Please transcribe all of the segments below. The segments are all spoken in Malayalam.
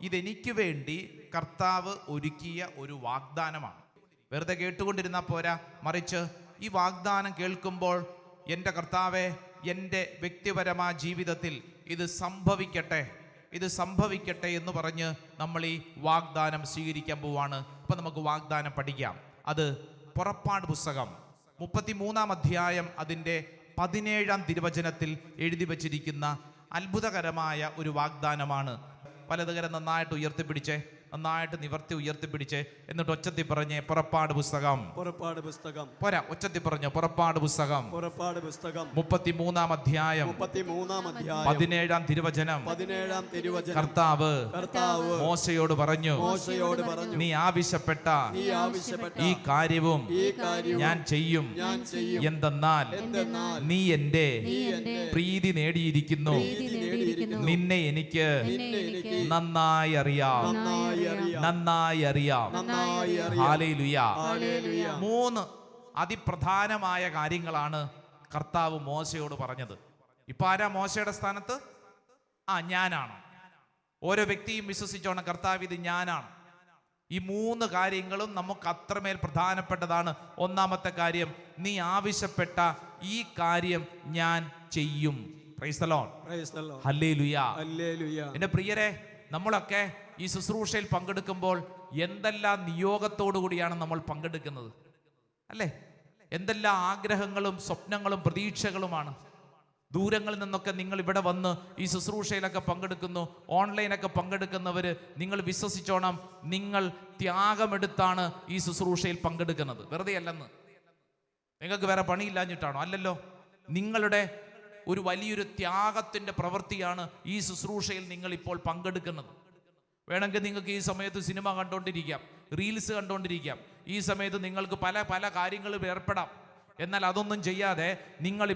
ഇതെനിക്ക് വേണ്ടി കർത്താവ് ഒരുക്കിയ ഒരു വാഗ്ദാനമാണ്. വെറുതെ കേട്ടുകൊണ്ടിരുന്നാൽ പോരാ, മറിച്ച് ഈ വാഗ്ദാനം കേൾക്കുമ്പോൾ എൻ്റെ കർത്താവെ, എൻ്റെ വ്യക്തിപരമായ ജീവിതത്തിൽ ഇത് സംഭവിക്കട്ടെ എന്ന് പറഞ്ഞ് നമ്മൾ ഈ വാഗ്ദാനം സ്വീകരിക്കാൻ പോവാണ്. അപ്പം നമുക്ക് വാഗ്ദാനം പഠിക്കാം. അത് പുറപ്പാട് പുസ്തകം 33 അധ്യായം അതിൻ്റെ 17 തിരുവചനത്തിൽ എഴുതി വച്ചിരിക്കുന്ന അത്ഭുതകരമായ ഒരു വാഗ്ദാനമാണ്. വലതുകരം നന്നായിട്ട് ഉയർത്തിപ്പിടിച്ചേ, നന്നായിട്ട് നിവർത്തി ഉയർത്തിപ്പിടിച്ചേ, എന്നിട്ട് ഒച്ചത്തി പറഞ്ഞേ പുറപ്പാട് പുസ്തകം. പോരാ, ഒച്ചത്തി പറഞ്ഞു പുറപ്പാട് പുസ്തകം 33 അധ്യായം 17 തിരുവചനം. കർത്താവ് മോശയോട് പറഞ്ഞു, നീ ആവശ്യപ്പെട്ട ഈ കാര്യവും ഞാൻ ചെയ്യും. എന്തെന്നാൽ നീ എൻ്റെ പ്രീതി നേടിയിരിക്കുന്നു. നിന്നെ എനിക്ക് നന്നായി അറിയാം. ഹല്ലേലൂയ. 3 അതിപ്രധാനമായ കാര്യങ്ങളാണ് കർത്താവ് മോശയോട് പറഞ്ഞത്. ഇപ്പൊ ആരാ മോശയുടെ സ്ഥാനത്ത്? ഞാനാണ്. ഓരോ വ്യക്തിയും വിശ്വസിച്ചോണം, കർത്താവ് ഇത് ഞാനാണ്. ഈ 3 കാര്യങ്ങളും നമുക്ക് അത്രമേൽ പ്രധാനപ്പെട്ടതാണ്. ഒന്നാമത്തെ കാര്യം, നീ ആവശ്യപ്പെട്ട ഈ കാര്യം ഞാൻ ചെയ്യും. Praise the Lord. ഹല്ലേലൂയ. എന്റെ പ്രിയരെ, നമ്മളൊക്കെ ഈ ശുശ്രൂഷയിൽ പങ്കെടുക്കുമ്പോൾ എന്തെല്ലാം നിയോഗത്തോടു കൂടിയാണ് നമ്മൾ പങ്കെടുക്കുന്നത്, അല്ലേ? എന്തെല്ലാം ആഗ്രഹങ്ങളും സ്വപ്നങ്ങളും പ്രതീക്ഷകളുമാണ്. ദൂരങ്ങളിൽ നിന്നൊക്കെ നിങ്ങൾ ഇവിടെ വന്ന് ഈ ശുശ്രൂഷയിലൊക്കെ പങ്കെടുക്കുന്നു. ഓൺലൈനൊക്കെ പങ്കെടുക്കുന്നവര് നിങ്ങൾ വിശ്വസിച്ചോണം, നിങ്ങൾ ത്യാഗമെടുത്താണ് ഈ ശുശ്രൂഷയിൽ പങ്കെടുക്കുന്നത്. വെറുതെ അല്ലെന്ന്. നിങ്ങൾക്ക് വേറെ പണിയില്ലാഞ്ഞിട്ടാണോ? അല്ലല്ലോ. നിങ്ങളുടെ ഒരു വലിയൊരു ത്യാഗത്തിന്റെ പ്രവൃത്തിയാണ് ഈ ശുശ്രൂഷയിൽ നിങ്ങൾ ഇപ്പോൾ പങ്കെടുക്കുന്നത്. വേണമെങ്കിൽ നിങ്ങൾക്ക് ഈ സമയത്ത് സിനിമ കണ്ടുകൊണ്ടിരിക്കാം, റീൽസ് കണ്ടുകൊണ്ടിരിക്കാം. ഈ സമയത്ത് നിങ്ങൾക്ക് പല പല കാര്യങ്ങളും ഏർപ്പെടാം. എന്നാൽ അതൊന്നും ചെയ്യാതെ നിങ്ങൾ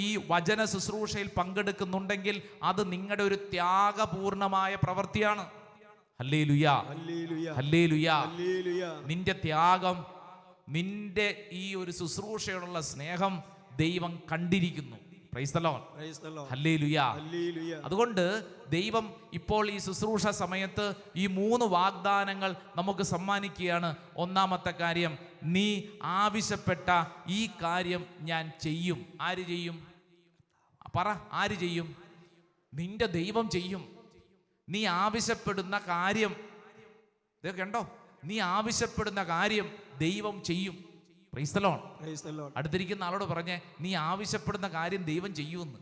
ഈ വചന ശുശ്രൂഷയിൽ പങ്കെടുക്കുന്നുണ്ടെങ്കിൽ അത് നിങ്ങളുടെ ഒരു ത്യാഗപൂർണമായ പ്രവൃത്തിയാണ്. Hallelujah, hallelujah. നിന്റെ ത്യാഗം, നിന്റെ ഈ ഒരു ശുശ്രൂഷയോടുള്ള സ്നേഹം ദൈവം കണ്ടിരിക്കുന്നു. Praise the Lord. ഹല്ലേലൂയ. അതുകൊണ്ട് ദൈവം ഇപ്പോൾ ഈ ശുശ്രൂഷ സമയത്ത് ഈ 3 വാഗ്ദാനങ്ങൾ നമുക്ക് സമ്മാനിക്കുകയാണ്. ഒന്നാമത്തെ കാര്യം, നീ ആവശ്യപ്പെട്ട ഈ കാര്യം ഞാൻ ചെയ്യും. ആര് ചെയ്യും? പറ, ആര് ചെയ്യും? നിന്റെ ദൈവം ചെയ്യും. നീ ആവശ്യപ്പെടുന്ന കാര്യം, ഇത് കണ്ടോ, നീ ആവശ്യപ്പെടുന്ന കാര്യം ദൈവം ചെയ്യും. Praise the Lord. അടുത്തിരിക്കുന്ന ആളോട് പറഞ്ഞേ, നീ ആവശ്യപ്പെടുന്ന കാര്യം ദൈവം ചെയ്യുമെന്ന്.